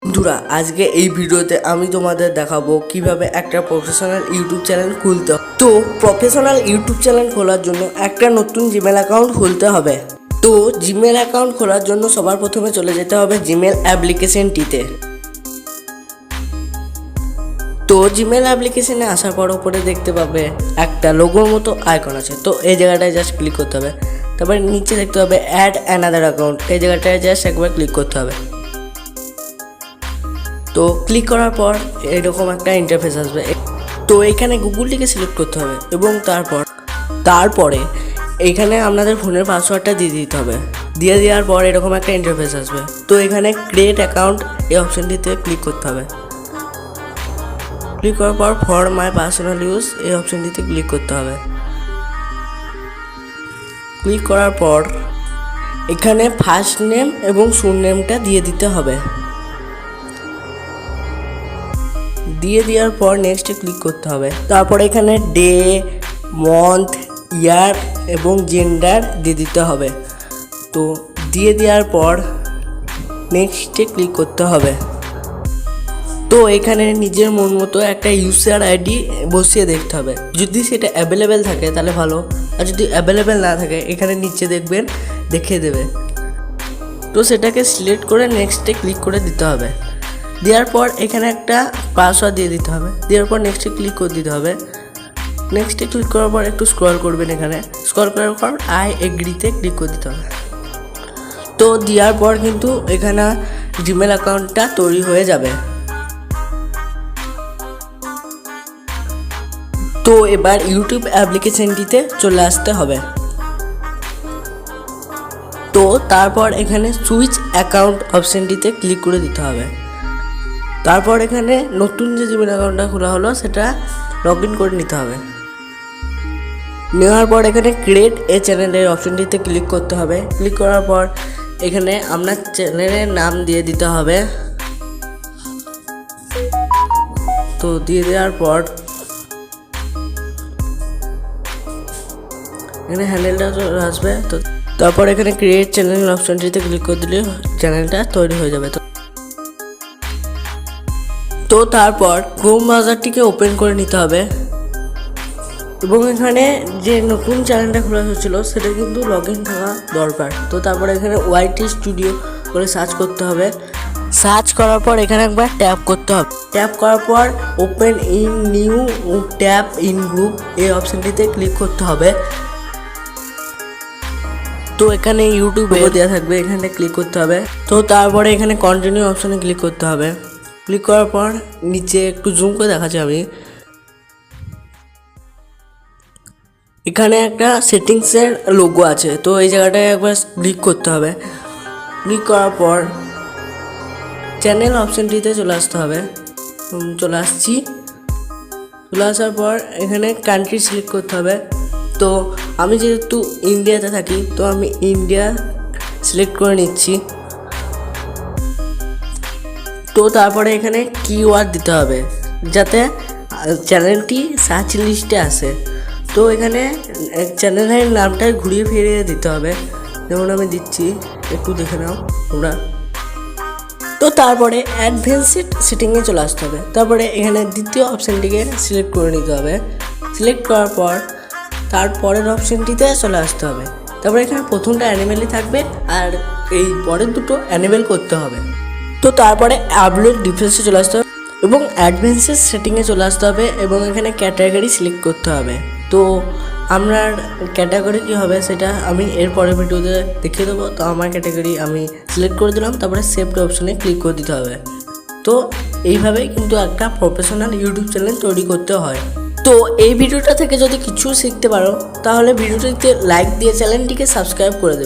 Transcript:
বন্ধুরা, আজকে এই ভিডিওতে আমি তোমাদের দেখাবো কিভাবে একটা প্রফেশনাল ইউটিউব চ্যানেল খুলতে হয়। তো প্রফেশনাল ইউটিউব চ্যানেল খোলার জন্য একটা নতুন জিমেল অ্যাকাউন্ট খুলতে হবে। তো জিমেল অ্যাকাউন্ট খোলার জন্য সবার প্রথমে চলে যেতে হবে জিমেল অ্যাপ্লিকেশনটিতে। তো জিমেল অ্যাপ্লিকেশনে আসার পর উপরে দেখতে পাবে একটা লোগোর মতো আইকন আছে। তো এই জায়গাটায় জাস্ট ক্লিক করতে হবে। তারপরে নিচে দেখতে হবে অ্যাড অ্যানাদার অ্যাকাউন্ট, এই জায়গাটায় জাস্ট একবার ক্লিক করতে হবে। তো ক্লিক করার পর এরকম একটা ইন্টারফেস আসবে। তো এখানে গুগলটিকে সিলেক্ট করতে হবে এবং তারপরে এইখানে আপনাদের ফোনের পাসওয়ার্ডটা দিয়ে দিতে হবে। দিয়ে দেওয়ার পর এরকম একটা ইন্টারফেস আসবে। তো এখানে ক্রিয়েট অ্যাকাউন্ট এই অপশানটিতে ক্লিক করতে হবে। ক্লিক করার পর ফর মাই পার্সোনাল ইউজ এই অপশানটিতে ক্লিক করতে হবে। ক্লিক করার পর এখানে ফার্স্ট নেম এবং সুরনেমটা দিয়ে দিতে হবে। দিয়ে দেওয়ার পর নেক্সটে ক্লিক করতে হবে। তারপর এখানে ডে, মান্থ, ইয়ার এবং জেন্ডার দিয়ে দিতে হবে। তো দিয়ে দেওয়ার পর নেক্সটে ক্লিক করতে হবে। তো এখানে নিজের মন মতো একটা ইউজার আইডি বসিয়ে দেখতে হবে। যদি সেটা অ্যাভেলেবেল থাকে তাহলে ভালো, আর যদি অ্যাভেলেবেল না থাকে এখানে নিচে দেখবেন দেখিয়ে দেবে। তো সেটাকে সিলেক্ট করে নেক্সটে ক্লিক করে দিতে হবে। দেওয়ার পর এখানে একটা পাসওয়ার্ড দিয়ে দিতে হবে। দেওয়ার পর নেক্সটে ক্লিক করে দিতে হবে। নেক্সটে ক্লিক করার পর একটু স্ক্রল করবেন। এখানে স্ক্রল করার পর আই এগ্রিতে ক্লিক করে দিতে হবে। তো দেওয়ার পর কিন্তু এখানে জিমেল অ্যাকাউন্টটা তৈরি হয়ে যাবে। তো এবার ইউটিউব অ্যাপ্লিকেশনটিতে চলে আসতে হবে। তো তারপর এখানে সুইচ অ্যাকাউন্ট অপশানটিতে ক্লিক করে দিতে হবে। তারপর এখানে নতুন যে জিমেল অ্যাকাউন্টটা খোলা হলো সেটা লগ ইন করে নিতে হবে। নেওয়ার পর এখানে ক্রিয়েট এ চ্যানেলের অপশানটিতে ক্লিক করতে হবে। ক্লিক করার পর এখানে আপনার চ্যানেলের নাম দিয়ে দিতে হবে। তো দিয়ে দেওয়ার পর এখানে হ্যান্ডেলটা আসবে। তো তারপর এখানে ক্রিয়েট চ্যানেল অপশানটিতে ক্লিক করে দিলে চ্যানেলটা তৈরি হয়ে যাবে। তো তারপর ক্রোম ব্রাউজারটিকে ওপেন করে নিতে হবে এবং এখানে যে নতুন চ্যানেলটা খোলা হয়েছিল সেটা কিন্তু লগ ইন থাকা দরকার। তো তারপর এখানে ওয়াইটি স্টুডিও করে সার্চ করতে হবে। সার্চ করার পর এখানে একবার ট্যাপ করতে হবে। ট্যাপ করার পর open in new tap in group এই অপশানটিতে ক্লিক করতে হবে। তো এখানে ইউটিউবে দেওয়া থাকবে, এখানে ক্লিক করতে হবে। তো তারপরে এখানে কন্টিনিউ অপশানে ক্লিক করতে হবে। ক্লিক করার পর নিচে একটু জুম করে দেখাচ্ছি আমি। এখানে একটা সেটিংসের লোগো আছে। তো এই জায়গাটায় একবার ক্লিক করতে হবে। ক্লিক করার পর চ্যানেল অপশানটিতে চলে আসতে হবে। চলে আসছি। চলে আসার পর এখানে কান্ট্রি সিলেক্ট করতে হবে। তো আমি যেহেতু ইন্ডিয়াতে থাকি তো আমি ইন্ডিয়া সিলেক্ট করে নিচ্ছি। তো তারপরে এখানে কিওয়ার্ড দিতে হবে যাতে চ্যানেলটি সার্চ লিস্টে আসে। তো এখানে চ্যানেলের নামটা ঘুরিয়ে ফিরিয়ে দিতে হবে। যেমন আমি দিচ্ছি, একটু দেখে নাও তোমরা। তো তারপরে অ্যাডভান্সড সেটিংয়ে চলে আসতে হবে। তারপরে এখানে দ্বিতীয় অপশানটিকে সিলেক্ট করে নিতে হবে। সিলেক্ট করার পর তারপরের অপশানটিতে চলে আসতে হবে। তারপরে এখানে প্রথমটা অ্যানিমেলই থাকবে আর এই পরের দুটো অ্যানিমেল করতে হবে। তো তারপরে আপলোড ডিফারেন্সে চলে আসতে হবে এবং অ্যাডভান্সড সেটিংয়ে চলে আসতে হবে এবং এখানে ক্যাটাগরি সিলেক্ট করতে হবে। তো আপনার ক্যাটাগরি কী হবে সেটা আমি এর পরের ভিডিওতে দেখিয়ে দেবো। তো আমার ক্যাটাগরি আমি সিলেক্ট করে দিলাম। তারপরে সেভড অপশানে ক্লিক করে দিতে হবে। তো এইভাবেই কিন্তু একটা প্রফেশনাল ইউটিউব চ্যানেল তৈরি করতে হয়। তো এই ভিডিওটা থেকে যদি কিছু শিখতে পারো তাহলে ভিডিওটিতে লাইক দিয়ে চ্যানেলটিকে সাবস্ক্রাইব করে দেবে।